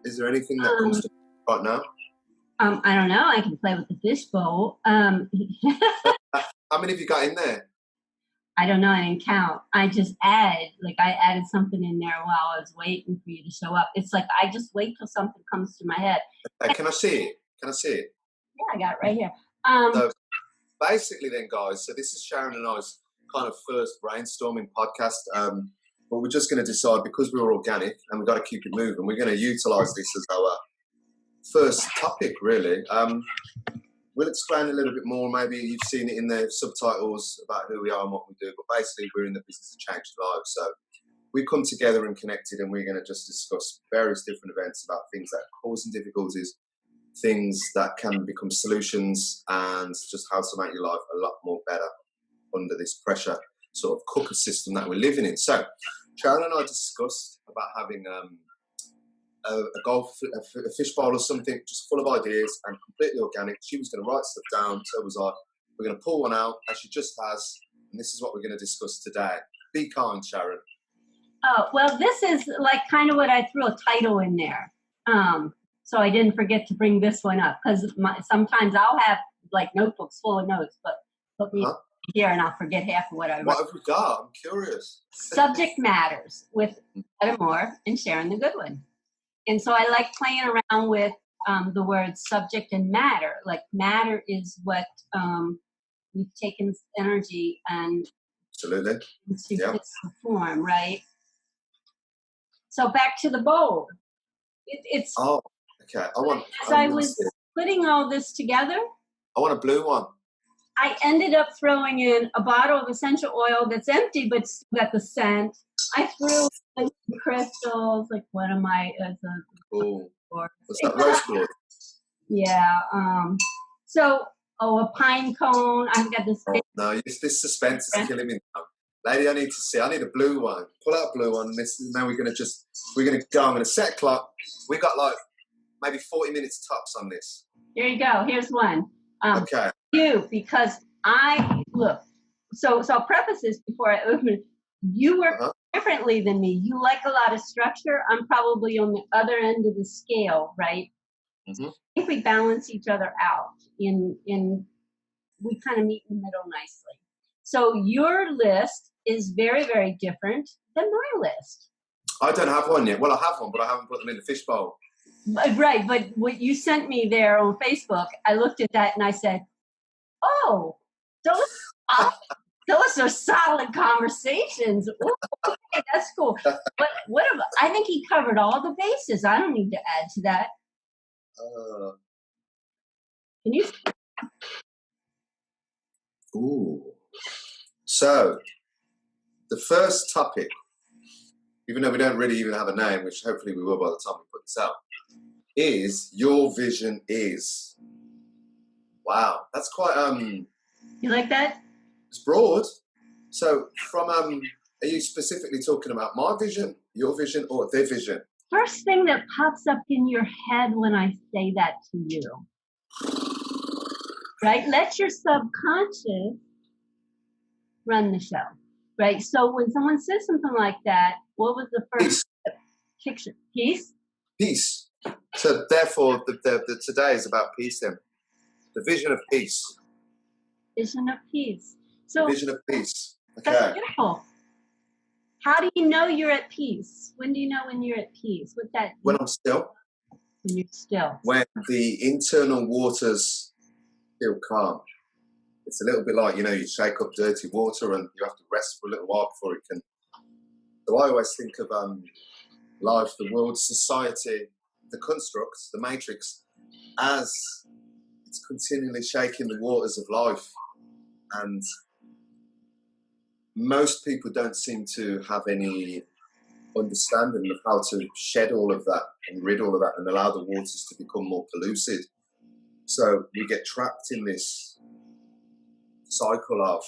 Is there anything that comes to right now? I don't know. I can play with the fishbowl. How many have you got in there? I don't know. I didn't count. I just added something in there while I was waiting for you to show up. It's like I just wait till something comes to my head. Can I see it? Can I see it? Yeah, I got it right here. So basically then, guys, so this is Sharon and I's kind of first brainstorming podcast. But we're just going to decide, because we're organic and we've got to keep it moving, we're going to utilise this as our first topic, really. We'll explain a little bit more. Maybe you've seen it in the subtitles about who we are and what we do, but basically we're in the business of changing lives. So we come together and connected, and we're going to just discuss various different events about things that are causing difficulties, things that can become solutions, and just how to make your life a lot more better under this pressure sort of cooker system that we're living in. So Sharon and I discussed about having a fish bowl or something just full of ideas and completely organic. She was going to write stuff down, so was I. We're going to pull one out, as she just has, and this is what we're going to discuss today. Be kind, Sharon. Oh, well, this is like kind of what I threw a title in there. So I didn't forget to bring this one up, because sometimes I'll have like notebooks full of notes, but put me here and I'll forget half of what I wrote. What have we got? I'm curious. Subject Matters with Moore and Sharon the Goodwyn. And so I like playing around with the words subject and matter. Like matter is what we've taken energy and absolutely into its form, right? So back to the bowl. It's okay. As I was putting all this together, I want a blue one. I ended up throwing in a bottle of essential oil that's empty but still got the scent. I threw in crystals. Like, what am I as a? Oh, what's that? Rose gold. Yeah. So, a pine cone. I've got this. Oh, no, this suspense is killing me now. Lady, I need to see. I need a blue one. Pull out a blue one. Now we're gonna go. I'm gonna set a clock. We got like maybe 40 minutes tops on this. Here you go. Here's one. Okay. Because I look. So I'll preface this before I open it. You work differently than me. You like a lot of structure. I'm probably on the other end of the scale, right? Mm-hmm. I think we balance each other out. We kind of meet in the middle nicely. So your list is very, very different than my list. I don't have one yet. Well, I have one, but I haven't put them in the fishbowl. Right, but what you sent me there on Facebook, I looked at that and I said, "Oh, those are solid conversations. Ooh, okay, that's cool." But I think he covered all the bases. I don't need to add to that. Can you? Ooh. So, the first topic, even though we don't really even have a name, which hopefully we will by the time we put this out, is your vision is. Wow, that's quite You like that? It's broad. So from are you specifically talking about my vision, your vision, or their vision? First thing that pops up in your head when I say that to you. Right? Let your subconscious run the show. Right? So when someone says something like that, what was the first picture? Peace? Peace. So therefore, the today is about peace then. The vision of peace. Vision of peace. So vision of peace. Okay. That's beautiful. How do you know you're at peace? When do you know when you're at peace? What's that? When I'm still. When you're still. When the internal waters feel calm. It's a little bit like, you shake up dirty water and you have to rest for a little while before it can. So I always think of life, the world, society, the construct, the matrix, as it's continually shaking the waters of life. And most people don't seem to have any understanding of how to shed all of that and rid all of that and allow the waters to become more pellucid. So we get trapped in this cycle of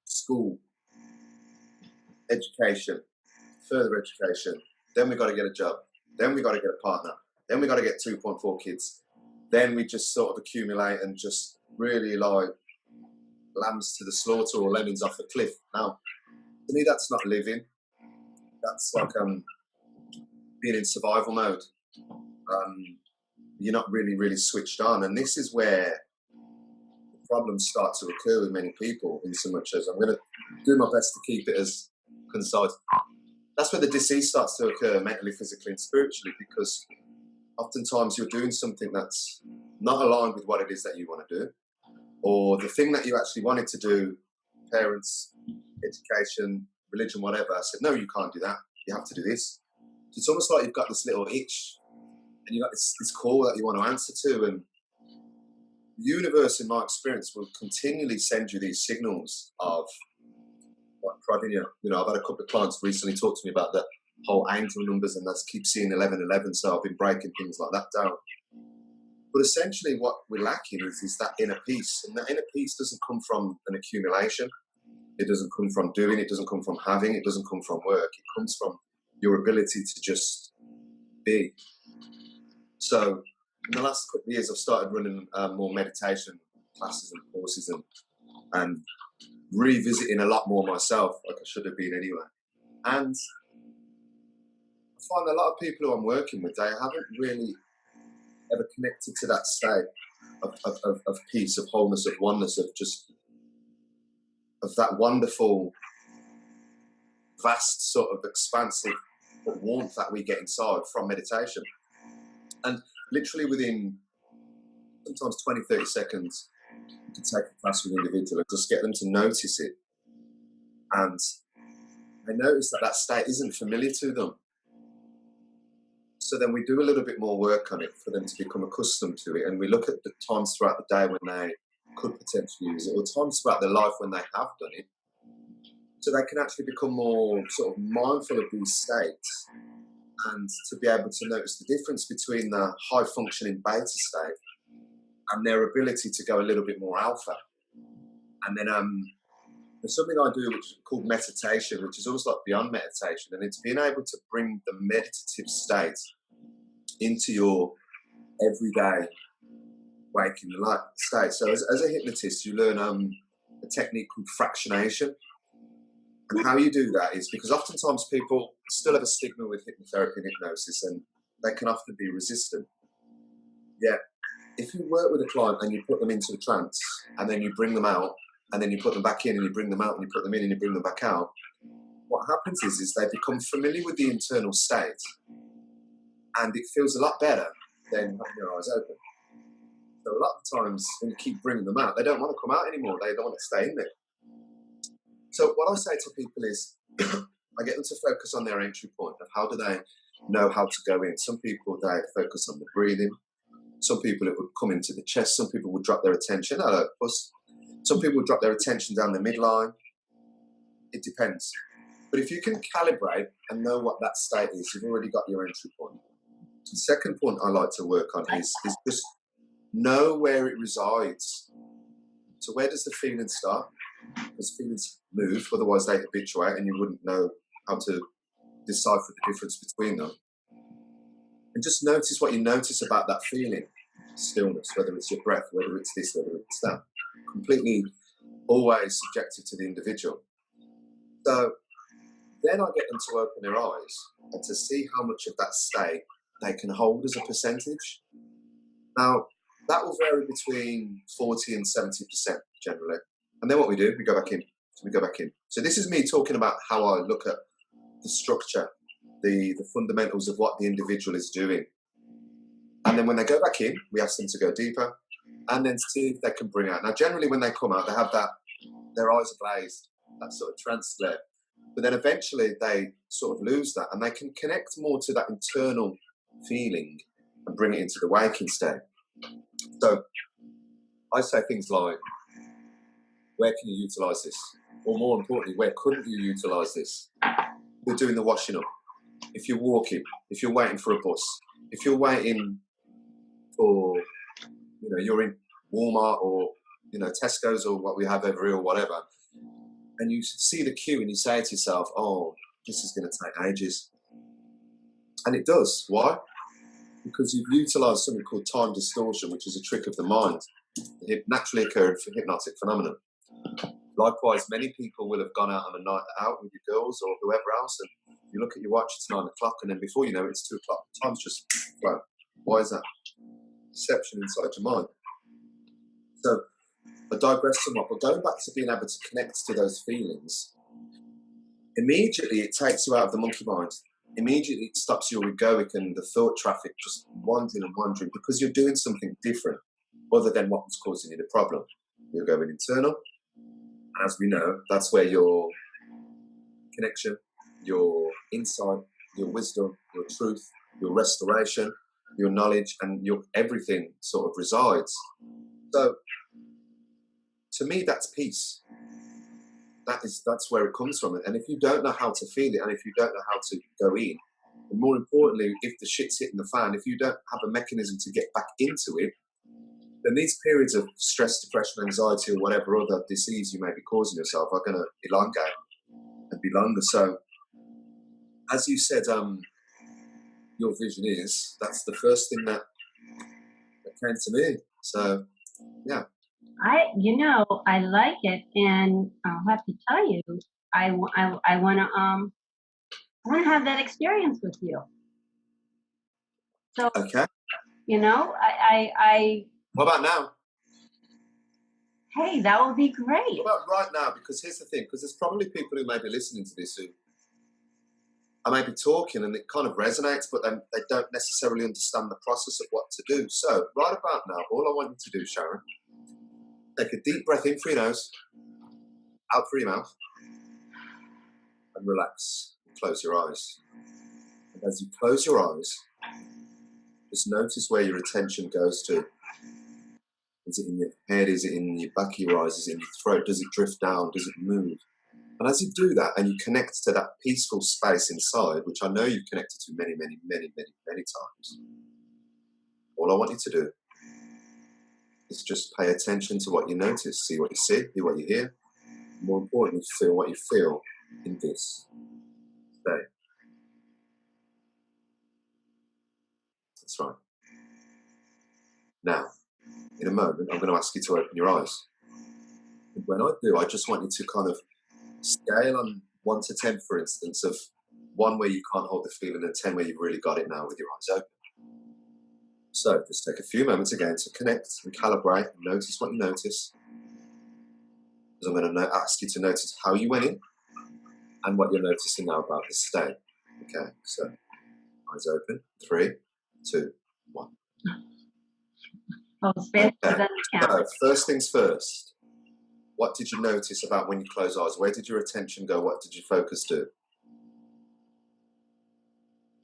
school, education, further education, then we got to get a job, then we got to get a partner, then we got to get 2.4 kids, then we just sort of accumulate and just really like lambs to the slaughter or lemons off the cliff. Now, to me, that's not living. That's like being in survival mode. You're not really switched on. And this is where problems start to occur with many people, in so much as I'm going to do my best to keep it as concise. That's where the disease starts to occur mentally, physically, and spiritually, because oftentimes you're doing something that's not aligned with what it is that you want to do, or the thing that you actually wanted to do, parents, education, religion, whatever, said, no, you can't do that. You have to do this. So it's almost like you've got this little itch and you've got this call that you want to answer to. And the universe, in my experience, will continually send you these signals of like prodding you. You know, I've had a couple of clients recently talk to me about the whole angel numbers, and that's keep seeing 1111. So I've been breaking things like that down. But essentially what we're lacking is that inner peace. And that inner peace doesn't come from an accumulation. It doesn't come from doing. It doesn't come from having. It doesn't come from work. It comes from your ability to just be. So in the last couple of years, I've started running more meditation classes and courses and revisiting a lot more myself, like I should have been anyway. And I find a lot of people who I'm working with, they haven't really ever connected to that state of peace, of wholeness, of oneness, of that wonderful, vast sort of expansive warmth that we get inside from meditation. And literally within sometimes 20, 30 seconds, you can take a class with an individual and just get them to notice it. And they notice that state isn't familiar to them. So then we do a little bit more work on it for them to become accustomed to it. And we look at the times throughout the day when they could potentially use it, or times throughout their life when they have done it. So they can actually become more sort of mindful of these states, and to be able to notice the difference between the high functioning beta state and their ability to go a little bit more alpha. And then there's something I do which is called meditation, which is almost like beyond meditation, and it's being able to bring the meditative state into your everyday waking life state. So as a hypnotist, you learn a technique called fractionation. And how you do that is because oftentimes people still have a stigma with hypnotherapy and hypnosis, and they can often be resistant. Yeah, if you work with a client and you put them into a trance and then you bring them out and then you put them back in and you bring them out and you put them in and you bring them back out, what happens is they become familiar with the internal state, and it feels a lot better than having your eyes open. So a lot of times when you keep bringing them out, they don't want to come out anymore. They don't want to stay in there. So what I say to people is I get them to focus on their entry point of how do they know how to go in. Some people, they focus on the breathing. Some people, it would come into the chest. Some people would drop their attention. Some people would drop their attention down the midline. It depends. But if you can calibrate and know what that state is, you've already got your entry point. The second point I like to work on is just know where it resides. So where does the feeling start? Because feelings move, otherwise they habituate and you wouldn't know how to decipher the difference between them. And just notice what you notice about that feeling. Stillness, whether it's your breath, whether it's this, whether it's that. Completely always subjective to the individual. So then I get them to open their eyes and to see how much of that state they can hold as a percentage. Now, that will vary between 40 and 70% generally. And then what we do, we go back in. So this is me talking about how I look at the structure, the fundamentals of what the individual is doing. And then when they go back in, we ask them to go deeper and then see if they can bring out. Now, generally when they come out, they have their eyes ablaze, that sort of trance glare. But then eventually they sort of lose that and they can connect more to that internal feeling and bring it into the waking state. So I say things like, where can you utilise this? Or more importantly, where couldn't you utilise this? You're doing the washing up. If you're walking, if you're waiting for a bus, if you're waiting for, you're in Walmart or, Tesco's or what we have over here or whatever, and you see the queue and you say to yourself, oh, this is going to take ages. And it does. Why? Because you've utilised something called time distortion, which is a trick of the mind, a naturally occurring hypnotic phenomenon. Likewise, many people will have gone out on a night out with your girls or whoever else, and You look at your watch, it's 9 o'clock, and then before you know it, it's 2 o'clock. Time's just flown. Why is that? Perception inside your mind. So I digress somewhat, but going back to being able to connect to those feelings, immediately it takes you out of the monkey mind. Immediately it stops your egoic and the thought traffic just wandering and wandering, because you're doing something different other than what was causing you the problem. You're going internal, and as we know, that's where your connection, your insight, your wisdom, your truth, your restoration, your knowledge, and your everything sort of resides. So to me, that's peace. That's where it comes from. And if you don't know how to feel it, and if you don't know how to go in, and more importantly, if the shit's hitting the fan, if you don't have a mechanism to get back into it, then these periods of stress, depression, anxiety, or whatever other disease you may be causing yourself are going to elongate and be longer. So, as you said, your vision is, that's the first thing that came to me. So, yeah. I like it, and I'll have to tell you, I want to have that experience with you. So, Okay. I What about now? Hey, that would be great. What about right now? Because here's the thing, because there's probably people who may be listening to this who I may be talking and it kind of resonates, but then they don't necessarily understand the process of what to do. So right about now, all I want you to do, Sharon, take a deep breath in through your nose, out through your mouth, and relax. Close your eyes. And as you close your eyes, just notice where your attention goes to. Is it in your head? Is it in your back of your eyes? Is it in your throat? Does it drift down? Does it move? And as you do that and you connect to that peaceful space inside, which I know you've connected to many, many, many, many, many times, all I want you to do is just pay attention to what you notice, see what you see, hear what you hear, more importantly, feel what you feel in this day. That's right. Now, in a moment, I'm going to ask you to open your eyes. And when I do, I just want you to kind of scale on 1 to 10, for instance, of 1 where you can't hold the feeling and 10 where you've really got it now with your eyes open. So just take a few moments again to connect and calibrate and notice what you notice. Because I'm going to ask you to notice how you went in and what you're noticing now about this state. Okay, so eyes open. 3, 2, 1. Oh, Okay. So first things first. What did you notice about when you close eyes? Where did your attention go? What did you focus to?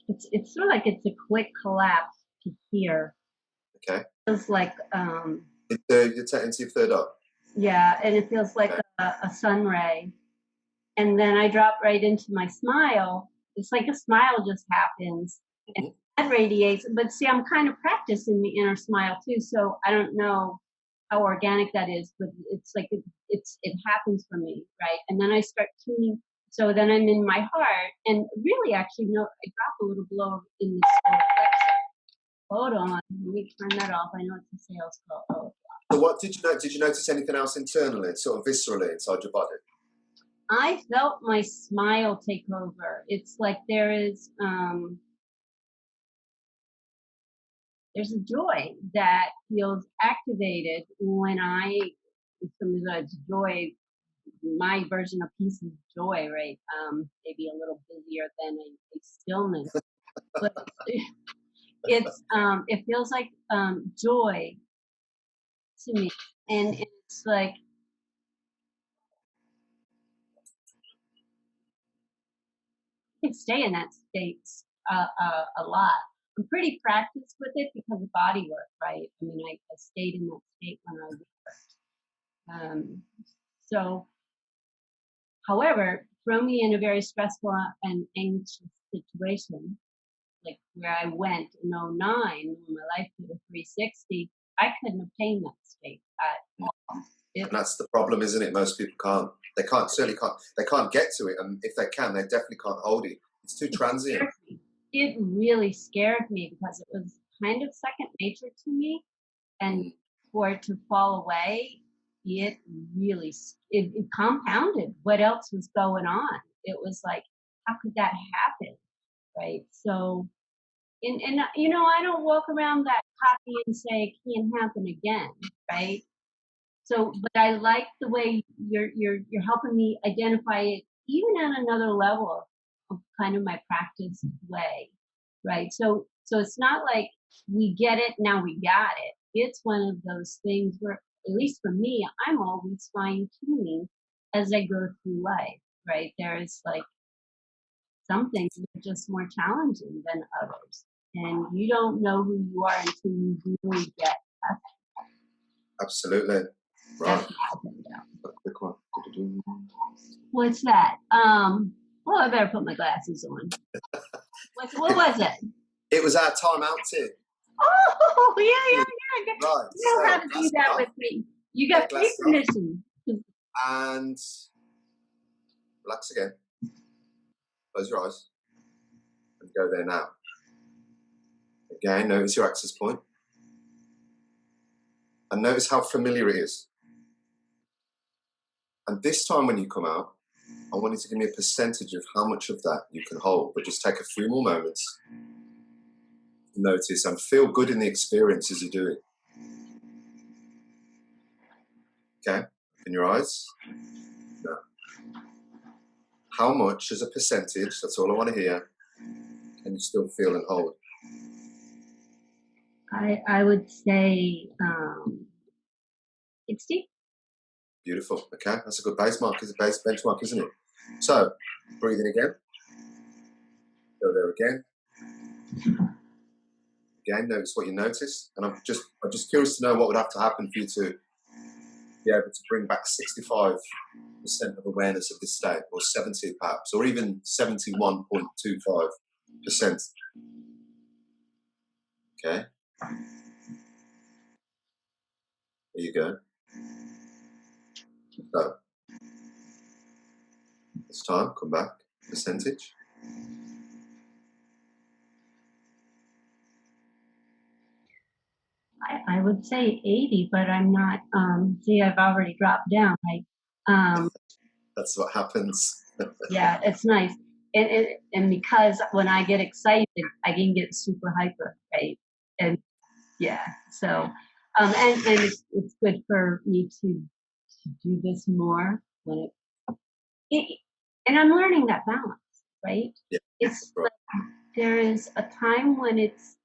It's sort of like it's a quick collapse to here. Okay. It feels like You're into your third eye. Yeah, and it feels like a sun ray. And then I drop right into my smile. It's like a smile just happens. Mm-hmm. And that radiates. But see, I'm kind of practicing the inner smile too, so I don't know how organic that is, but it's like it happens for me, right? And then I start tuning. So then I'm in my heart, and really, actually, no, I drop a little below in this solar plexus. Hold on, let me turn that off. I know it's a sales call. Oh. So what did you know? Did you notice anything else internally, sort of viscerally inside your body? I felt my smile take over. It's like there's a joy that feels activated when it's joy. My version of peace is joy, right? Maybe a little busier than a stillness, but it feels like joy to me, and it's like I can stay in that state a lot. I'm pretty practiced with it because of body work, right? I mean, I stayed in that state when I worked. So, however, throw me in a very stressful and anxious situation, like where I went in 09, when my life did a 360, I couldn't obtain that state at all. And that's the problem, isn't it? Most people can't. They can't get to it, and if they can, they definitely can't hold it. It's too transient. It really scared me because it was kind of second nature to me, and for it to fall away, it really it compounded what else was going on. It was like, how could that happen, right? So, and you know, I don't walk around that cocky and say it can't happen again, right? So, but I like the way you're helping me identify it even at another level of kind of my practice way, right? So it's not like we get it, now we got it. It's one of those things where, at least for me, I'm always fine tuning as I go through life, right? There's like some things that are just more challenging than others. And you don't know who you are until you really get tested. Absolutely. Right. That's what I think about. A quick one. What's that? Well, I better put my glasses on. What was it? It was our time out too. Oh, yeah. Right. You know how to do that with me. You got free permission. And relax again. Close your eyes. And go there now. Again, notice your access point. And notice how familiar it is. And this time when you come out, I want you to give me a percentage of how much of that you can hold, but just take a few more moments. Notice and feel good in the experience as you do it. Okay, open your eyes. Now, how much as a percentage, that's all I want to hear, can you still feel and hold? I would say 60. Beautiful. Okay, that's a good benchmark, isn't it? So, breathing again. Go there again. Again, notice what you notice. And I'm just curious to know what would have to happen for you to be able to bring back 65% of awareness of this state, or 70 perhaps, or even 71.25%. Okay. There you go. So, this time, come back. Percentage. I would say 80, but I'm not. See, I've already dropped down. That's what happens. Yeah, it's nice. And because when I get excited, I can get super hyper, right? And yeah, so and it's good for me to do this more when and I'm learning that balance, right? Yeah. It's Right. like there is a time when it's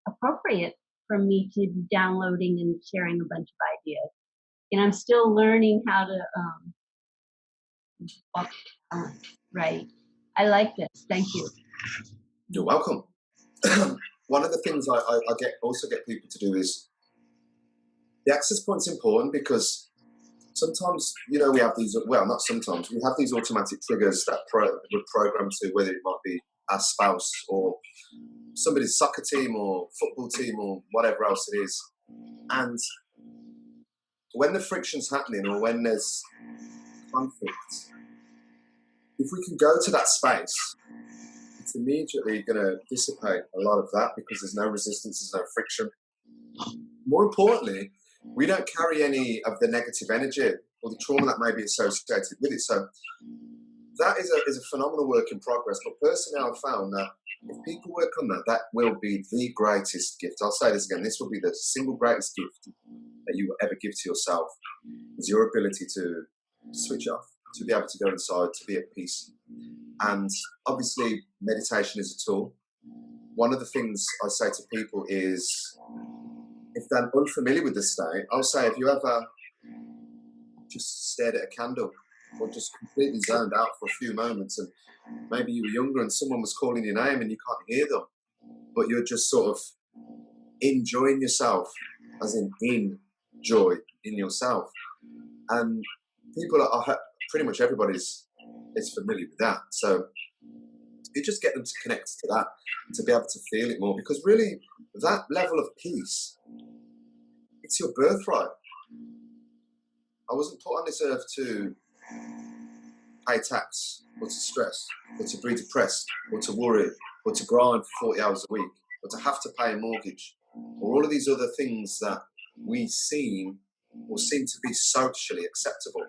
appropriate for me to be downloading and sharing a bunch of ideas, and I'm still learning how to walk the balance, right? I like this. Thank you. You're welcome. One of the things I also get people to do is, the access point's important because sometimes, you know, we have these, well, not sometimes, we have these automatic triggers that we're programmed to, whether it might be our spouse or somebody's soccer team or football team or whatever else it is. And when the friction's happening or when there's conflict, if we can go to that space, it's immediately going to dissipate a lot of that because there's no resistance, there's no friction. More importantly, we don't carry any of the negative energy or the trauma that may be associated with it. So that is a phenomenal work in progress. But personally, I've found that if people work on that, that will be the greatest gift. I'll say this again, this will be the single greatest gift that you will ever give to yourself, is your ability to switch off, to be able to go inside, to be at peace. And obviously, meditation is a tool. One of the things I say to people is, if they're unfamiliar with the state, I'll say, if you ever just stared at a candle or just completely zoned out for a few moments, and maybe you were younger and someone was calling your name and you can't hear them, but you're just sort of enjoying yourself, as in joy in yourself. And people are pretty much everybody's is familiar with that. So you just get them to connect to that, to be able to feel it more, because really that level of peace, it's your birthright. I wasn't put on this earth to pay tax or to stress or to be depressed or to worry or to grind for 40 hours a week or to have to pay a mortgage or all of these other things that we seem to be socially acceptable.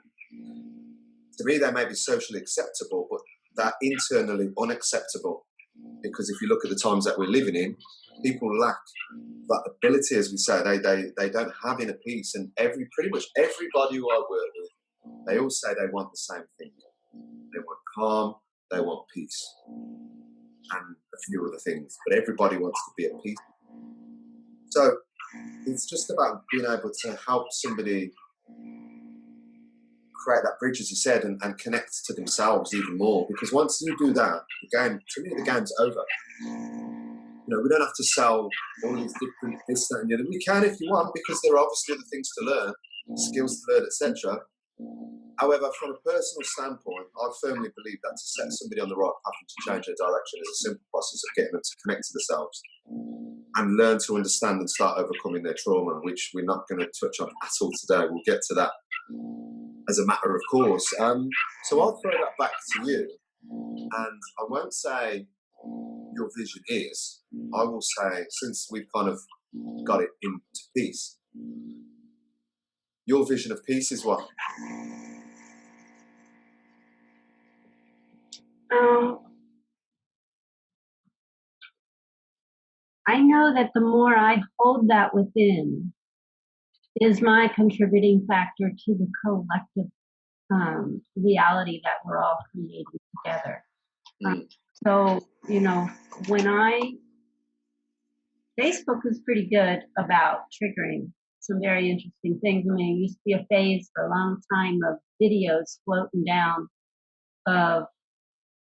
To me, they may be socially acceptable, but they're internally unacceptable. Because if you look at the times that we're living in, people lack that ability, as we say. They don't have inner peace, and pretty much everybody who I work with, they all say they want the same thing. They want calm, they want peace, and a few other things. But everybody wants to be at peace. So it's just about being able to help somebody create that bridge, as you said, and connect to themselves even more. Because once you do that, to me, the game's over. You know, we don't have to sell all these different this, that, and the other. We can if you want, because there are obviously other things to learn, skills to learn, etc. However, from a personal standpoint, I firmly believe that to set somebody on the right path and to change their direction is a simple process of getting them to connect to themselves and learn to understand and start overcoming their trauma, which we're not going to touch on at all today. We'll get to that as a matter of course. So I'll throw that back to you, and I won't say your vision is. I will say, since we've kind of got it into peace, your vision of peace is what? I know that the more I hold that within is my contributing factor to the collective reality that we're all creating together. So, you know, Facebook was pretty good about triggering some very interesting things. I mean, it used to be a phase for a long time of videos floating down of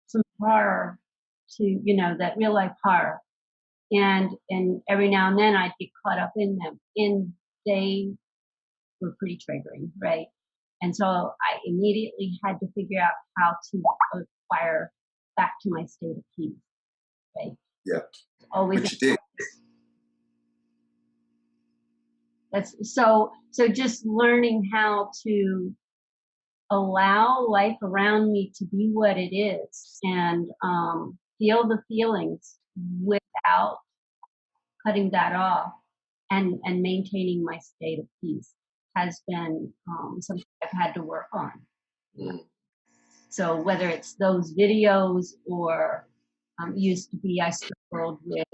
some horror to, you know, that real life horror. And every now and then I'd get caught up in them. And they were pretty triggering, right? And so I immediately had to figure out how to acquire back to my state of peace, right? Yeah. Always. Which you did. That's so just learning how to allow life around me to be what it is, and feel the feelings without cutting that off, and maintaining my state of peace has been something I've had to work on. So whether it's those videos or used to be I struggled with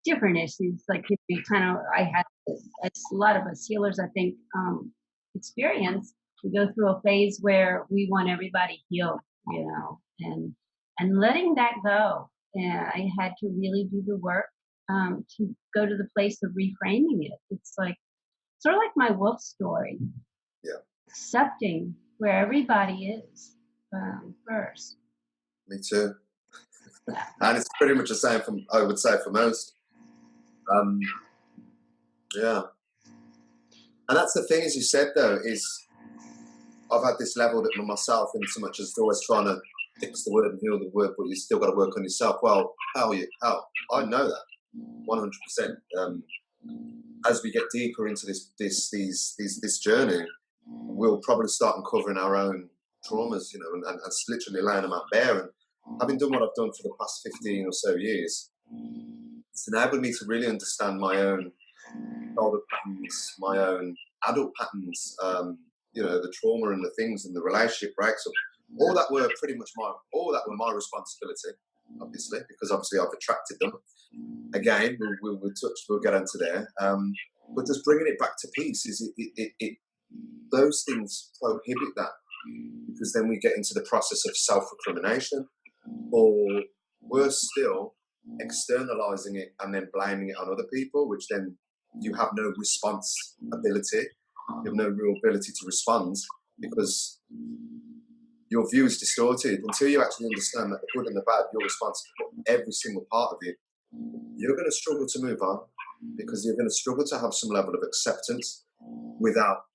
different issues, like I had, as a lot of us healers, I think, experience. We go through a phase where we want everybody healed, you know, and letting that go. And I had to really do the work to go to the place of reframing it. It's like sort of like my wolf story. Yeah. Accepting where everybody is first. Me too. And it's pretty much the same I would say for most. Yeah. And that's the thing, as you said, though, is I've had this level that myself, in so much as always trying to fix the word and heal the word, but you still got to work on yourself. Well, how? I know that 100%. As we get deeper into this journey, we'll probably start uncovering our own traumas, you know, and literally laying them out bare. And having done what I've done for the past 15 or so years, it's enabled me to really understand my own childhood patterns, my own adult patterns, you know, the trauma and the things and the relationship breaks up. All that were my responsibility, obviously, because obviously I've attracted them. Again, we'll get into there. But just bringing it back to peace is those things prohibit that, because then we get into the process of self-recrimination, or worse still, externalizing it and then blaming it on other people, which then you have no response ability. You have no real ability to respond, because your view is distorted. Until you actually understand that the good and the bad, you're responsible for every single part of it, you're going to struggle to move on, because you're going to struggle to have some level of acceptance without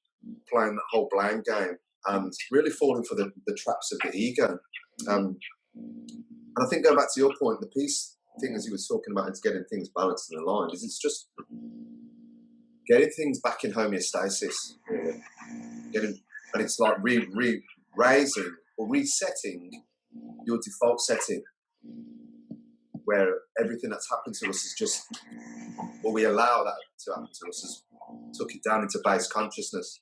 playing that whole blame game and really falling for the traps of the ego. And I think, going back to your point, the peace thing, as you were talking about, is getting things balanced and aligned. It's just getting things back in homeostasis, really. And it's like raising or resetting your default setting, where everything that's happened to us is just, or we allow that to happen to us, is took it down into base consciousness.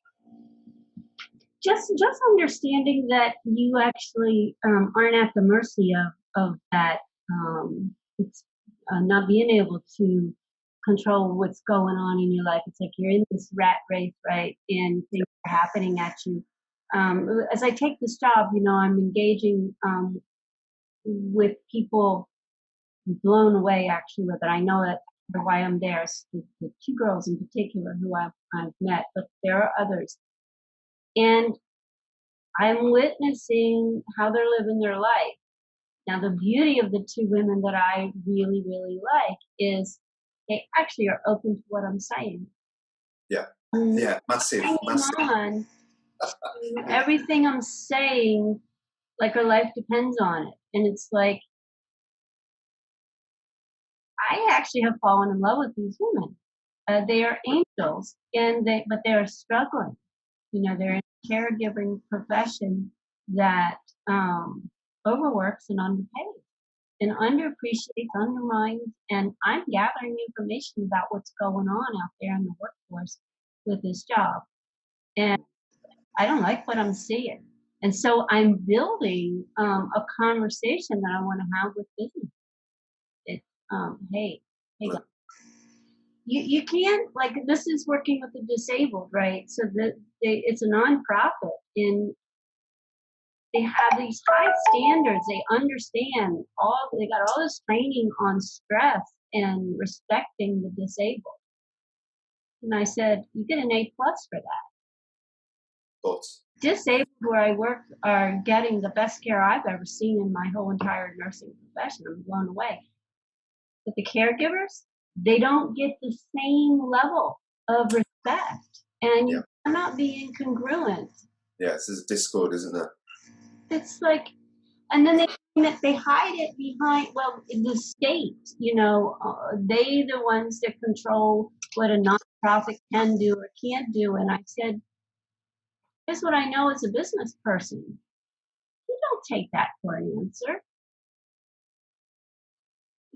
just understanding that you actually aren't at the mercy of that. It's not being able to control what's going on in your life. It's like you're in this rat race, right? And things are happening at you. As I take this job, I'm engaging with people blown away actually with it. I know that why I'm there. The two girls in particular who I've met, but there are others. And I'm witnessing how they're living their life. Now, the beauty of the two women that I really, really like is they actually are open to what I'm saying. Yeah. Yeah. Massive. On everything I'm saying, like her life depends on it. And it's like, I actually have fallen in love with these women. They are angels, but they are struggling. They're in a caregiving profession that overworks and underpaid and underappreciates, undermines. And I'm gathering information about what's going on out there in the workforce with this job. And I don't like what I'm seeing. And so I'm building a conversation that I want to have with business. It's, hey, guys, you can't, like, this is working with the disabled, right? So it's a nonprofit, and they have these high standards. They understand they got all this training on stress and respecting the disabled. And I said, you get an A+ for that. But disabled where I work are getting the best care I've ever seen in my whole entire nursing profession. I'm blown away. But the caregivers, they don't get the same level of respect. And you cannot be incongruent. Yeah, this is discord, isn't it? It's like, and then they hide it behind, well, the state, they the ones that control what a nonprofit can do or can't do. And I said, here's what I know as a business person. You don't take that for an answer.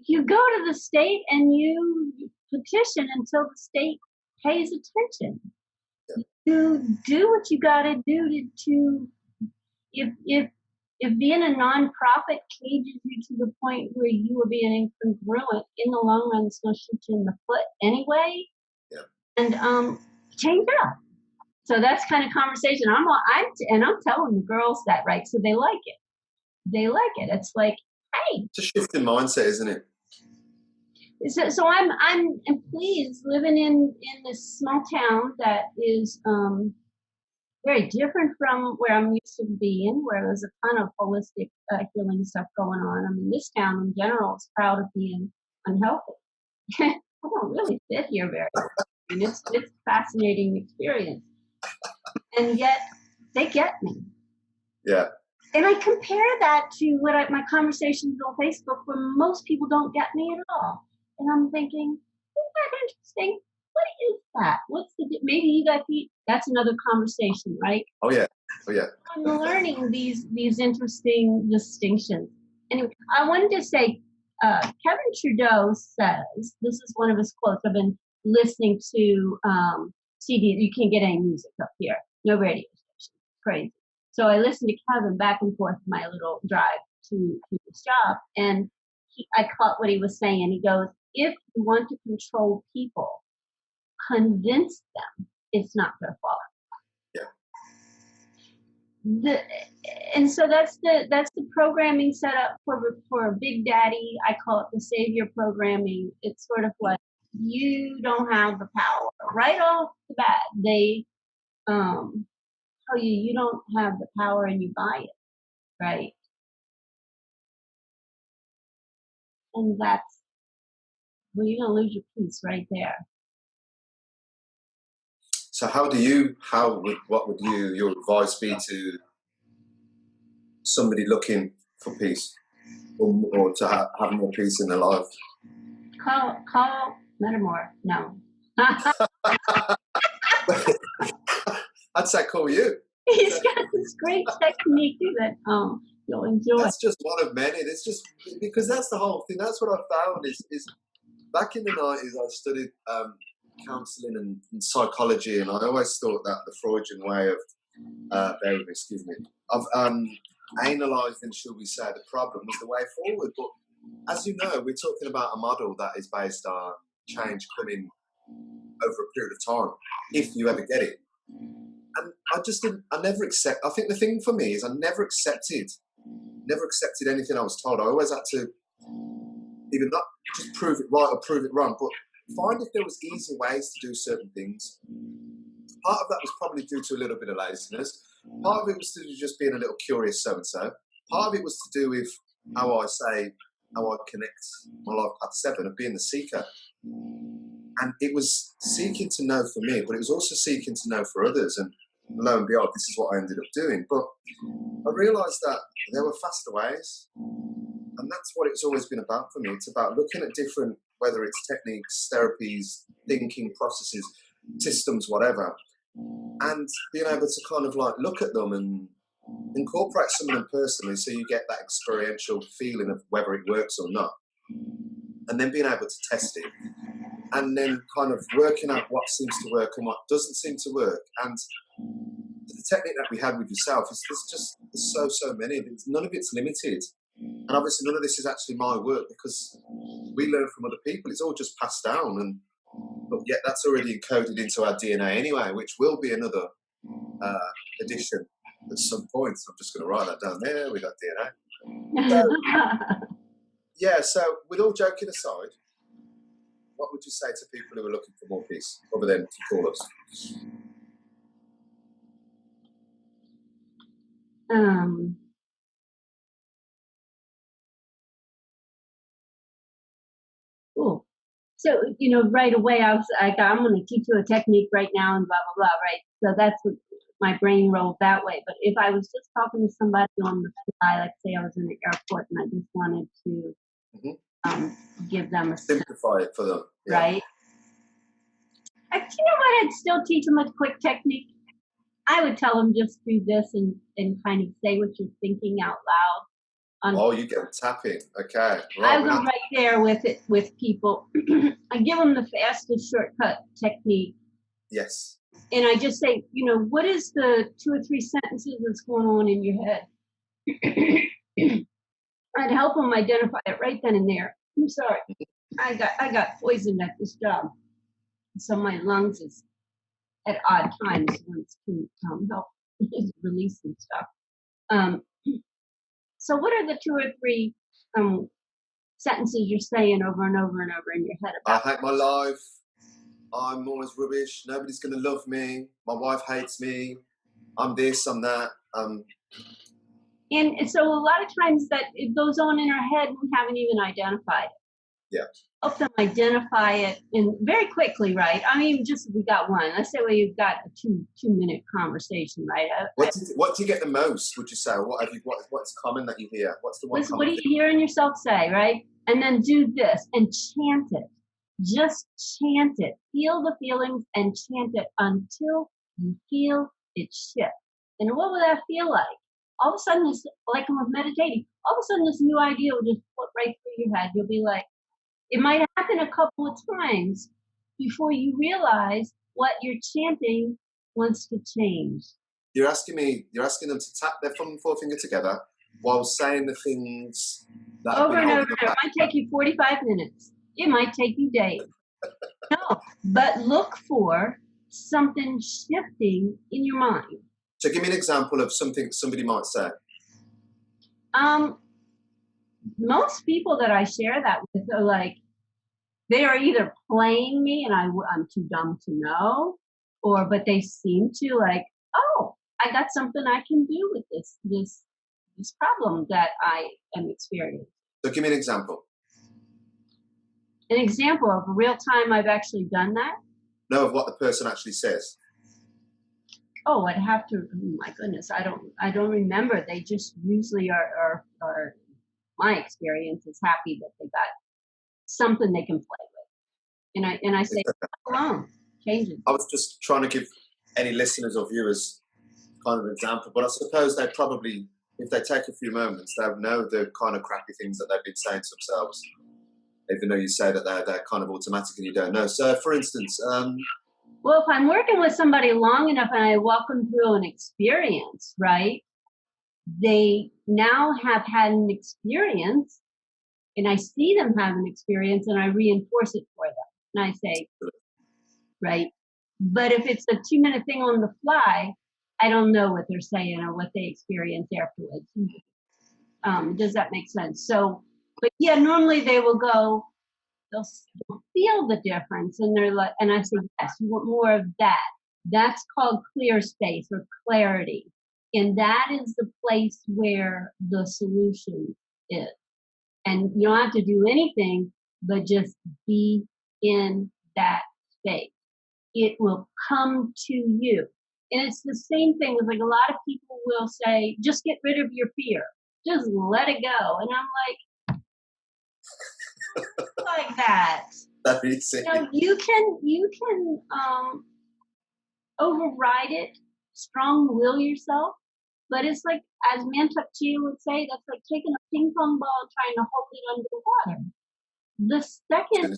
You go to the state and you petition until the state pays attention. Yeah. You do what you got to do to if being a nonprofit cages you to the point where you are being incongruent, in the long run, it's going to shoot you in the foot anyway. Yeah. And change it up. So that's kind of conversation I'm telling the girls that, right? So they like it. They like it. It's like, hey, it's a shift in mindset, isn't it? So I'm pleased living in this small town that is very different from where I'm used to being, where there's a ton of holistic healing stuff going on. I mean, this town in general is proud of being unhealthy. I don't really fit here very well. And it's a fascinating experience. And yet they get me. Yeah. And I compare that to my conversations on Facebook where most people don't get me at all. And I'm thinking, isn't that interesting? What is that? Maybe you got that's another conversation, right? Oh yeah. I'm learning these interesting distinctions. Anyway, I wanted to say, Kevin Trudeau says, this is one of his quotes. I've been listening to CD. You can't get any music up here. No radio station. Crazy. So I listened to Kevin back and forth my little drive to this job, and I caught what he was saying. He goes, if you want to control people, convince them it's not their fault. Yeah. And so that's the programming set up for Big Daddy. I call it the savior programming. It's sort of like, you don't have the power. Right off the bat, they tell you don't have the power and you buy it, right? And you're going to lose your peace right there. So what would your advice be to somebody looking for peace or to have more peace in their life? Call Metamore. No. I'd say call you. He's got this great technique that you'll enjoy. That's just one of many. It's just because that's the whole thing. That's what I found is back in the 90s I studied counselling and psychology, and I always thought that the Freudian way of bear with me, excuse me, of analysing, shall we say, the problem was the way forward. But as you know, we're talking about a model that is based on change coming over a period of time, if you ever get it. And I just didn't, I never accept, I think the thing for me is I never accepted anything I was told. I always had to either not just prove it right or prove it wrong, but find if there was easy ways to do certain things. Part of that was probably due to a little bit of laziness. Part of it was to do just being a little curious so-and-so. Part of it was to do with how I connect my life path 7 of being the seeker. And it was seeking to know for me, but it was also seeking to know for others. And lo and behold, this is what I ended up doing. But I realised that there were faster ways. And that's what it's always been about for me. It's about looking at different, whether it's techniques, therapies, thinking processes, systems, whatever, and being able to kind of like look at them and incorporate some of them personally so you get that experiential feeling of whether it works or not. And then being able to test it. And then kind of working out what seems to work and what doesn't seem to work. And the technique that we had with yourself is there's so many. None of it's limited. And obviously none of this is actually my work because we learn from other people. It's all just passed down. But yet that's already encoded into our DNA anyway, which will be another addition at some point. So I'm just going to write that down there. We got DNA. So, yeah, so with all joking aside, what would you say to people who are looking for more peace, other than to call us? Cool. So, right away I was like, I'm going to teach you a technique right now and blah, blah, blah, right? So that's what my brain rolled that way. But if I was just talking to somebody on the fly, like say I was in the airport and I just wanted to give them a simplify it for them, yeah. Right? You know what? I'd still teach them a quick technique. I would tell them just do this and kind of say what you're thinking out loud. You get them tapping. Okay. Right, I was right there with people. I give them the fastest shortcut technique. Yes. And I just say, what is the 2 or 3 sentences that's going on in your head? I'd help them identify it right then and there. I'm sorry. I got poisoned at this job. So my lungs is at odd times wants to help release some stuff. So what are the 2 or 3 sentences you're saying over and over and over in your head about? I hate my life. I'm always rubbish. Nobody's going to love me. My wife hates me. I'm this, I'm that. And so a lot of times that it goes on in our head and we haven't even identified it. Yeah. Help them identify it and very quickly, right? I mean, just we got one. Let's say you've got a 2-minute conversation, right? What do you get the most? Would you say? What's common that you hear? What's the one? Listen, what are you hearing yourself say, right? And then do this and chant it. Just chant it. Feel the feelings and chant it until you feel it shift. And what will that feel like? All of a sudden, it's like I'm meditating. All of a sudden, this new idea will just flip right through your head. You'll be like, it might happen a couple of times before you realize what you're chanting wants to change. You're asking them to tap their thumb and forefinger together while saying the things that over and over. It might take you 45 minutes. It might take you days. No, but look for something shifting in your mind. So give me an example of something somebody might say. Most people that I share that with are like, they are either playing me and I'm too dumb to know, but they seem to like, oh, I got something I can do with this problem that I am experiencing. So give me an example. An example of a real time I've actually done that? No, of what the person actually says. Oh, I'd have to. Oh my goodness, I don't remember. They just usually are. My experience is happy that they got something they can play with, and I say, alone changes. I was just trying to give any listeners or viewers kind of an example, but I suppose they probably, if they take a few moments, they'll know the kind of crappy things that they've been saying to themselves, even though you say that they're kind of automatic and you don't know. So, for instance, Well, if I'm working with somebody long enough and I walk them through an experience, right? They now have had an experience, and I see them have an experience, and I reinforce it for them. And I say, right? But if it's a 2-minute thing on the fly, I don't know what they're saying or what they experience afterwards. Does that make sense? So, but yeah, normally they will go, they'll feel the difference, and they're like, and I say, yes, you want more of that. That's called clear space or clarity. And that is the place where the solution is. And you don't have to do anything but just be in that space. It will come to you. And it's the same thing with, like, a lot of people will say, just get rid of your fear. Just let it go. And I'm like that. You can override it, strong will yourself, but it's like, as Mantak Chia would say, that's like taking a ping pong ball and trying to hold it underwater. The second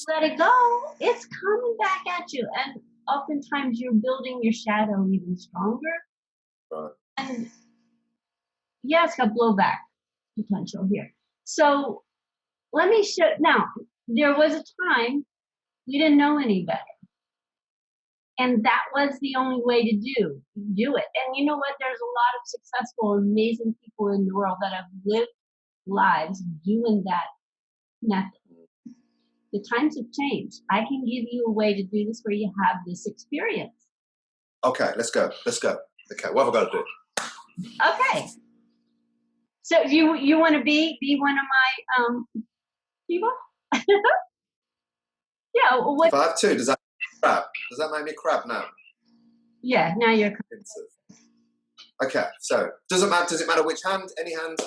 let it go, it's coming back at you, and oftentimes you're building your shadow even stronger. Right. And yeah, it's got blowback potential here. So let me show. Now, there was a time we didn't know any better. And that was the only way to do it. And you know what? There's a lot of successful, amazing people in the world that have lived lives doing that method. The times have changed. I can give you a way to do this where you have this experience. Okay, let's go. Okay, what have I got to do? Okay. So you want to be one of my people? Yeah. If I have two, does that make me crab now? Yeah, now you're crab. Okay, so does it matter which hand? Any hand?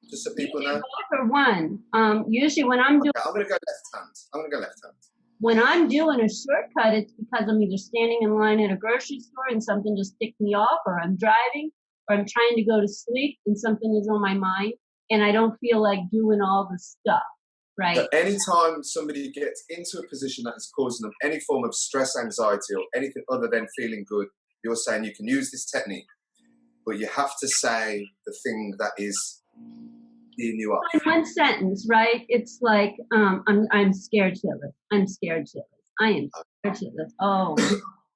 Just so people know. Both or one. Usually when I'm doing. Okay, I'm gonna go left hand. When I'm doing a shortcut, it's because I'm either standing in line at a grocery store and something just ticked me off, or I'm driving, or I'm trying to go to sleep and something is on my mind, and I don't feel like doing all the stuff, right? So anytime somebody gets into a position that is causing them any form of stress, anxiety, or anything other than feeling good, you're saying you can use this technique, but you have to say the thing that is being you up. In one sentence, right? It's like, I'm scared shitless. I'm scared shitless. I am scared shitless. Oh,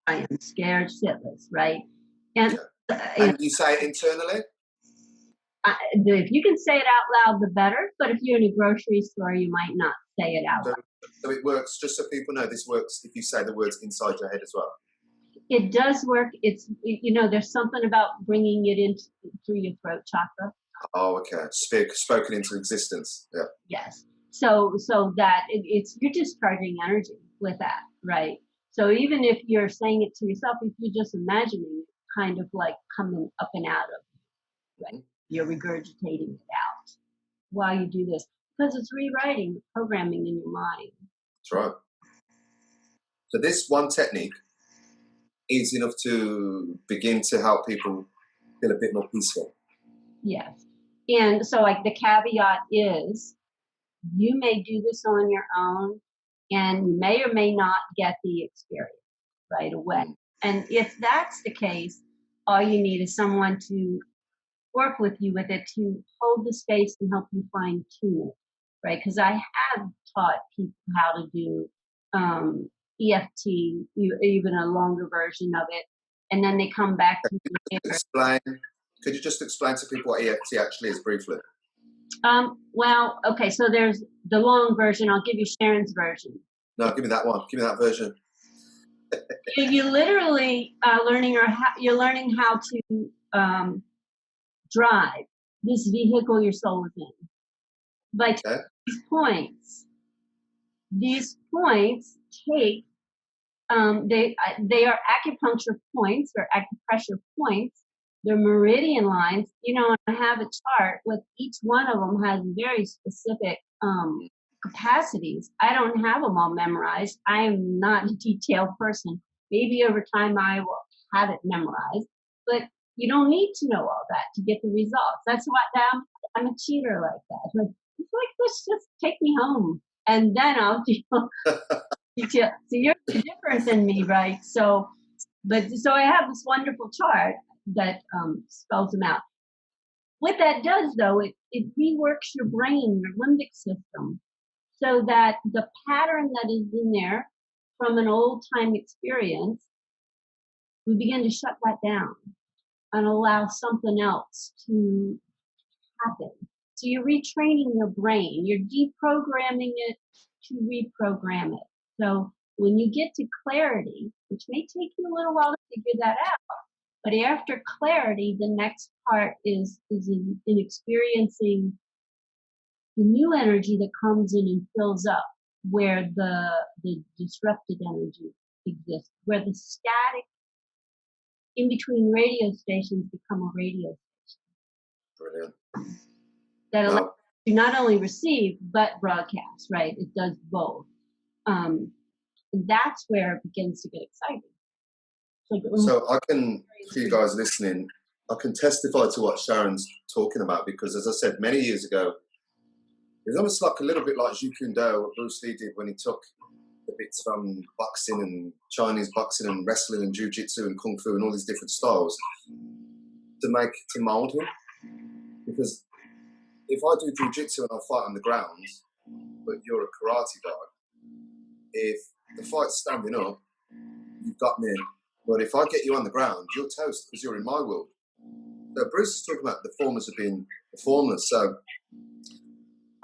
I am scared shitless, right? And you say it internally? If you can say it out loud, the better. But if you're in a grocery store, you might not say it out loud. So it works, just so people know, this works if you say the words inside your head as well. It does work. It's, there's something about bringing it in through your throat chakra. Oh, okay. Spoken into existence. Yeah. Yes. So that you're discharging energy with that, right? So even if you're saying it to yourself, if you're just imagining it kind of like coming up and out of you, right? You're regurgitating it out while you do this, because it's rewriting the programming in your mind. That's right. So this one technique is enough to begin to help people feel a bit more peaceful. Yes. And so, like, the caveat is, you may do this on your own and you may or may not get the experience right away. And if that's the case, all you need is someone to work with you with it, to hold the space and help you fine tune it, right? Because I have taught people how to do EFT, even a longer version of it, and then they come back to me. Could you just explain to people what EFT actually is briefly? Well, okay, so there's the long version. I'll give you Sharon's version. No, give me that one. Give me that version. You literally you're learning how to drive this vehicle your soul is in. But these points take they are acupuncture points or acupressure points. They're meridian lines. I have a chart with each one of them has very specific capacities. I don't have them all memorized. I am not a detailed person. Maybe over time I will have it memorized, but you don't need to know all that to get the results. That's why I'm a cheater like that. It's like, let's just take me home and then I'll deal. So you're different than me, right? So I have this wonderful chart that spells them out. What that does, though, it reworks your brain, your limbic system, so that the pattern that is in there from an old time experience, we begin to shut that down and allow something else to happen. So you're retraining your brain, you're deprogramming it to reprogram it. So when you get to clarity, which may take you a little while to figure that out, but after clarity, the next part is in experiencing the new energy that comes in and fills up where the disrupted energy exists, where the static in between radio stations become a radio Brilliant. that allows you not only receive but broadcast, right? It does both. That's where it begins to get exciting. So I can, for you guys listening, I can testify to what Sharon's talking about, because as I said many years ago, it's almost like a little bit like Jeet Kune Do, what Bruce Lee did when he took the bits from boxing and Chinese boxing and wrestling and jiu-jitsu and kung fu and all these different styles to mold him. Because if I do jiu-jitsu and I fight on the ground, but you're a karate guy, if the fight's standing up, you've got me. But if I get you on the ground, you're toast because you're in my world. So Bruce is talking about the formers of being the formless. So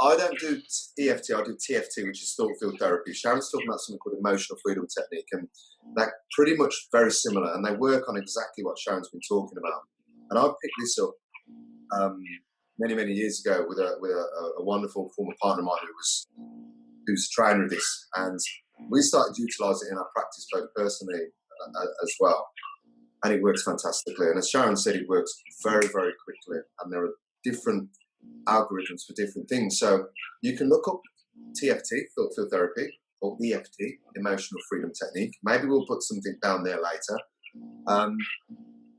I don't do EFT, I do TFT, which is thought field therapy. Sharon's talking about something called emotional freedom technique, and they're pretty much very similar, and they work on exactly what Sharon's been talking about. And I picked this up many years ago with a wonderful former partner of mine who's a trainer of this, and we started utilising it in our practice both personally as well, and it works fantastically. And as Sharon said, it works very quickly, and there are different algorithms for different things. So you can look up TFT, thought field therapy, or EFT, emotional freedom technique. Maybe we'll put something down there later.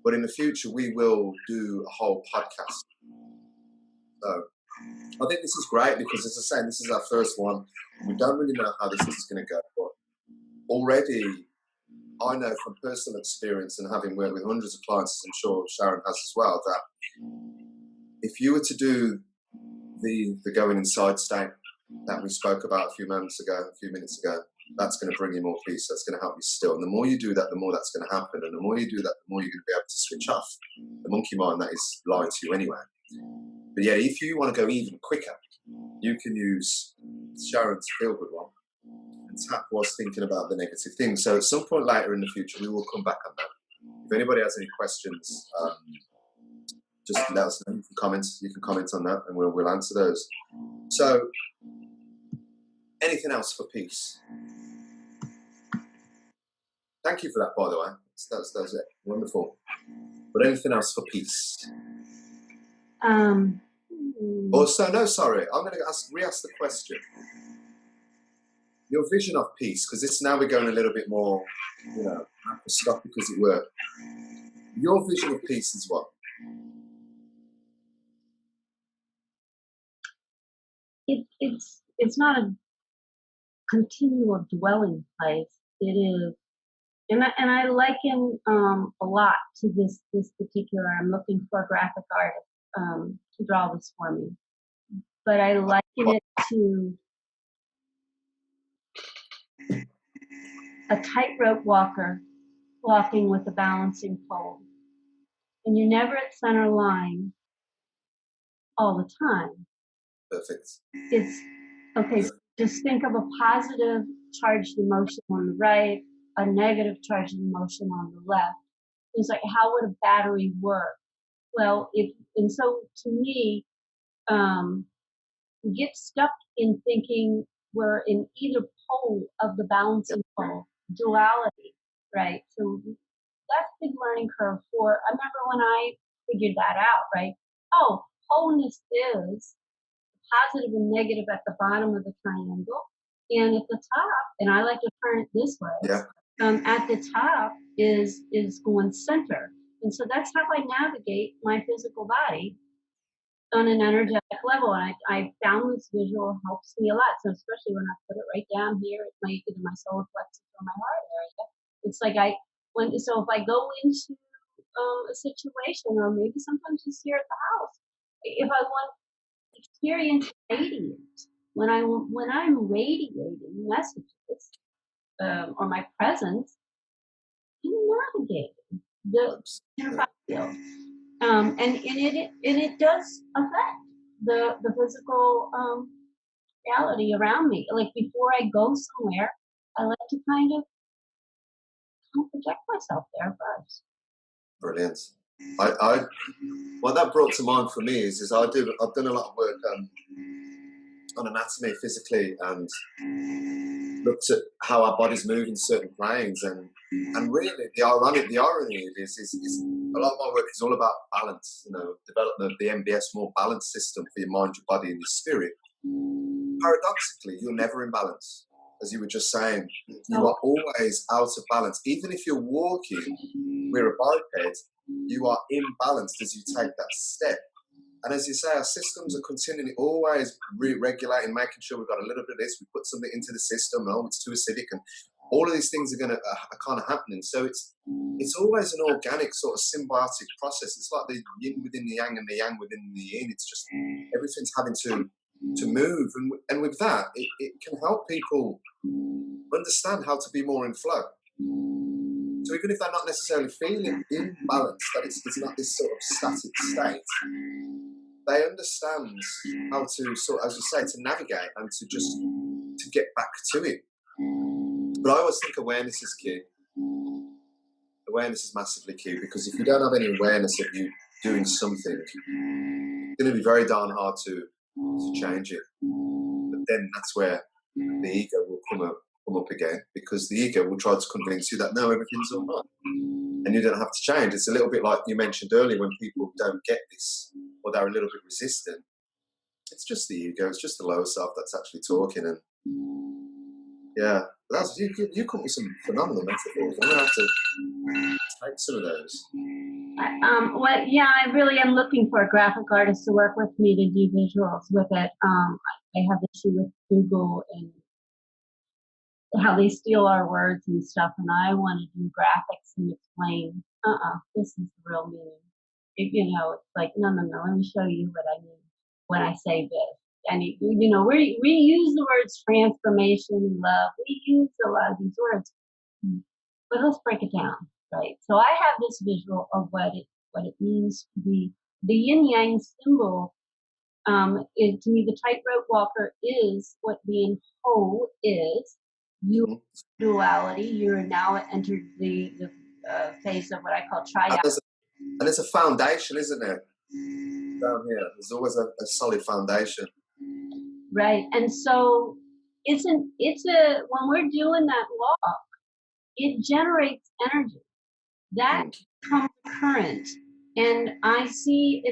But in the future, we will do a whole podcast. So I think this is great because, as I say, this is our first one. We don't really know how this is going to go, but already I know from personal experience and having worked with hundreds of clients, as I'm sure Sharon has as well, that if you were to do the going inside state that we spoke about a few minutes ago, that's going to bring you more peace. That's going to help you still. And the more you do that, the more that's going to happen. And the more you do that, the more you're going to be able to switch off the monkey mind that is lying to you anyway. But yeah, if you want to go even quicker, you can use Sharon's Feel Good one and tap what's thinking about the negative things. So at some point later in the future, we will come back on that. If anybody has any questions, just let us know. You can comment on that, and we'll answer those. So, anything else for peace? Thank you for that, by the way. That's it. Wonderful. But anything else for peace? Also, no, sorry. I'm going to re-ask the question. Your vision of peace, because this now we're going a little bit more, macroscopic, as it were. Your vision of peace is what? It's not a continual dwelling place. It is, and I liken a lot to this particular. I'm looking for a graphic artist to draw this for me, but I liken it to a tightrope walker walking with a balancing pole, and you're never at center line all the time. Perfect. It's okay. So just think of a positive charged emotion on the right, a negative charged emotion on the left. It's like, how would a battery work? Well, so to me, we get stuck in thinking we're in either pole of the balancing pole, duality, right? So that's a big learning curve I remember when I figured that out, right? Oh, wholeness is positive and negative at the bottom of the triangle, and at the top, and I like to turn it this way. Yeah. At the top is going center, and so that's how I navigate my physical body on an energetic level. And I found this visual helps me a lot. So especially when I put it right down here, it's my either my solar plexus or my heart area. It's like so if I go into a situation, or maybe sometimes just here at the house, if I want experience radiant, when I'm radiating messages or my presence, I'm navigating the unified field. And it does affect the physical reality around me. Like before I go somewhere, I like to kind of project myself there first. Brilliant. I what that brought to mind for me is I've done a lot of work on anatomy physically, and looked at how our bodies move in certain planes, and really the irony is a lot of my work is all about balance, development of the MBS, more balanced system for your mind, your body and your spirit. Paradoxically, you're never in balance. As you were just saying, you are always out of balance. Even if you're walking, we're a biped, you are imbalanced as you take that step. And as you say, our systems are continually always regulating, making sure we've got a little bit of this, we put something into the system, it's too acidic, and all of these things are kind of happening. So it's always an organic sort of symbiotic process. It's like the yin within the yang and the yang within the yin. It's just everything's having to move. And with that, it can help people understand how to be more in flow. So even if they're not necessarily feeling in balance, that it's not this sort of static state, they understand how to sort of, as you say, to navigate and to get back to it. But I always think awareness is key. Awareness is massively key, because if you don't have any awareness of you doing something, it's going to be very darn hard to change it. But then that's where the ego will come up again, because the ego will try to convince you that no, everything's all right. And you don't have to change. It's a little bit like you mentioned earlier, when people don't get this, or they're a little bit resistant. It's just the ego. It's just the lower self that's actually talking. And yeah, you come with some phenomenal metaphors. I'm gonna have to take some of those. I really am looking for a graphic artist to work with me to do visuals with it. I have an issue with Google and how they steal our words and stuff, and I want to do graphics and explain, this is the real meaning. It's like, no, let me show you what I mean when I say this. And, we use the words transformation and love. We use a lot of these words, but let's break it down, right? So I have this visual of what it means to be the yin yang symbol. To me, the tightrope walker is what being whole is. You duality. You're now entered the phase of what I call triad. And it's a foundation, isn't it? Down here, there's always a solid foundation. Right, and so when we're doing that walk, it generates energy that becomes current, and I see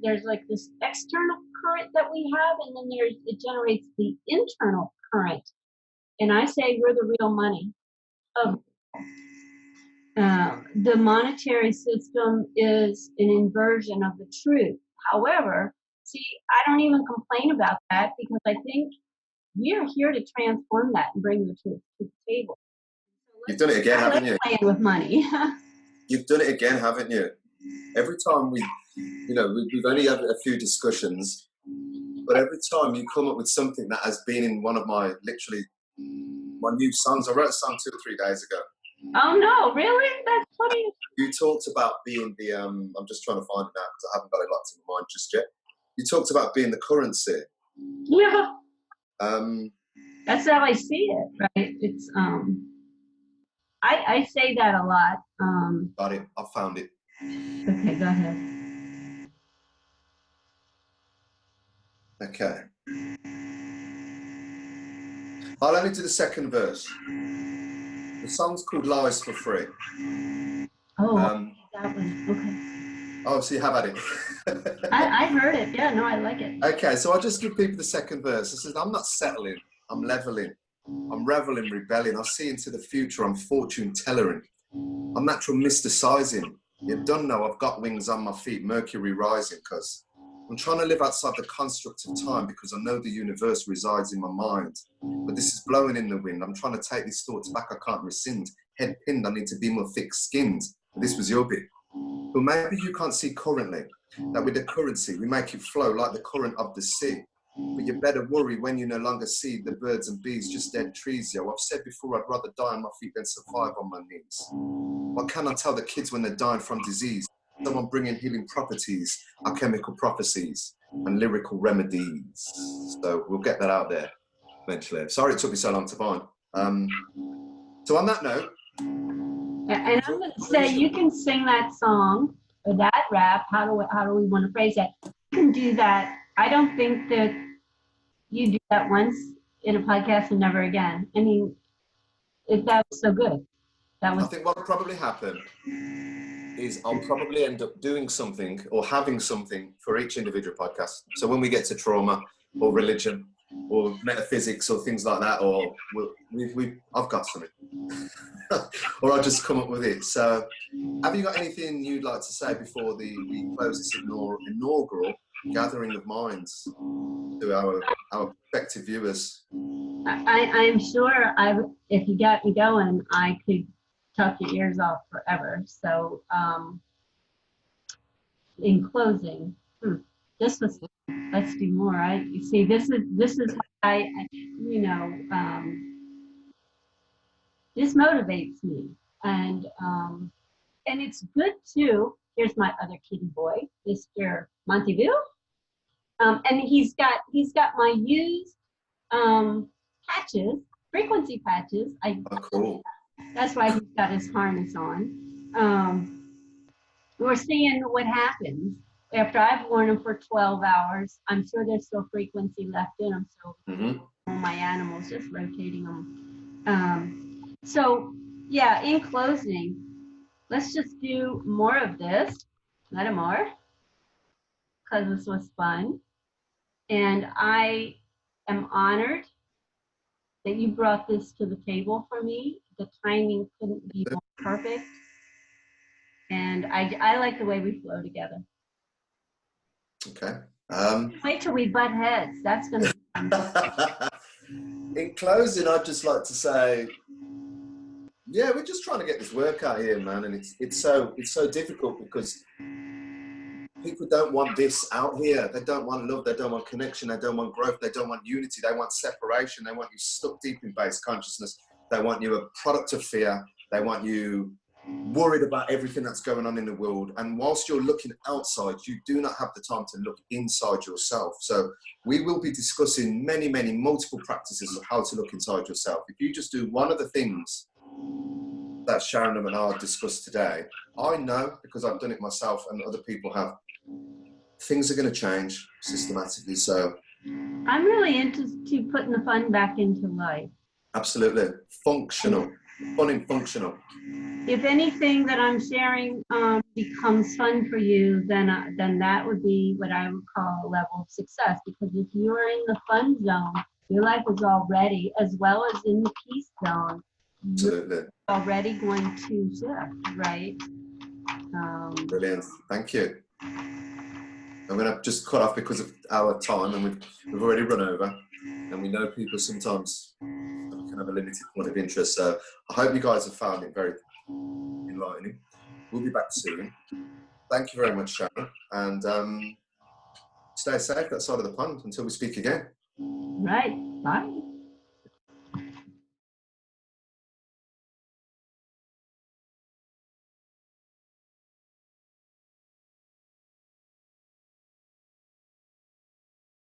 there's like this external current that we have, and then it generates the internal current, and I say we're the real money of. The monetary system is an inversion of the truth. However, see, I don't even complain about that, because I think we're here to transform that and bring the truth to the table. So you've done it again, haven't you? Playing with money. You've done it again, haven't you? Every time we've only had a few discussions, but every time you come up with something that has been in one of my new songs. I wrote a song 2 or 3 days ago. Oh no, really? That's funny. You talked about being the I'm just trying to find it now because I haven't got it locked in my mind just yet. You talked about being the currency. Yeah. That's how I see it, right? It's I say that a lot. Got it. I found it. Okay, go ahead. Okay. I'll only do the second verse. The song's called Lies for Free. Oh, that one. Okay. Oh, so you have had it. I heard it. Yeah, no, I like it. Okay, so I'll just give people the second verse. It says, I'm not settling, I'm leveling. I'm reveling, rebelling. I see into the future, I'm fortune telling. I'm natural mysticizing. You don't know I've got wings on my feet, Mercury rising, because I'm trying to live outside the construct of time because I know the universe resides in my mind. But this is blowing in the wind. I'm trying to take these thoughts back. I can't rescind. Head pinned, I need to be more thick-skinned. This was your bit. But maybe you can't see currently that with the currency, we make it flow like the current of the sea. But you better worry when you no longer see the birds and bees, just dead trees, yo. I've said before, I'd rather die on my feet than survive on my knees. What can I tell the kids when they're dying from disease? Someone bringing healing properties, alchemical prophecies, and lyrical remedies. So we'll get that out there eventually. Sorry it took me so long to find. So on that note. And I'm going to say, you can sing that song or that rap. How do we want to phrase that? You can do that. I don't think that you do that once in a podcast and never again. I mean, if that was so good, that was. I think what will probably happen is I'll probably end up doing something or having something for each individual podcast. So when we get to trauma or religion or metaphysics or things like that, or I've got something. Or I'll just come up with it. So have you got anything you'd like to say before we close this inaugural gathering of minds to our prospective viewers? I'm sure if you got me going, I could talk your ears off forever. So in closing, let's do more. You see, this is why this motivates me, and it's good too. Here's my other kitty boy, Mr. Monteville, and he's got my used patches, frequency patches. Oh, cool. That's why he's got his harness on. We're seeing what happens after I've worn them for 12 hours. I'm sure there's still frequency left in them, so my animals just rotating them. So yeah, in closing, let's just do more of this, not more, because this was fun. And I am honored that you brought this to the table for me. The timing couldn't be more perfect. And I like the way we flow together. Okay. Wait till we butt heads. That's going to be fun. In closing, I'd just like to say, yeah, we're just trying to get this work out here, man, and it's so difficult because people don't want this out here. They don't want love. They don't want connection. They don't want growth. They don't want unity. They want separation. They want you stuck deep in base consciousness. They want you a product of fear. They want you worried about everything that's going on in the world. And whilst you're looking outside, you do not have the time to look inside yourself. So we will be discussing many, multiple practices of how to look inside yourself. If you just do one of the things that Sharon and I discussed today, I know, because I've done it myself and other people have, things are going to change systematically. So I'm really into putting the fun back into life. Absolutely. Functional. Fun and functional. If anything that I'm sharing becomes fun for you, then that would be what I would call a level of success. Because if you're in the fun zone, your life is already, as well as in the peace zone, Absolutely. already going to shift, right? Brilliant. Thank you. I'm going to just cut off because of our time, and we've already run over, and we know people sometimes can have a limited point of interest. So I hope you guys have found it very enlightening. We'll be back soon. Thank you very much, Sharon, and stay safe that side of the pond until we speak again. Right. Bye.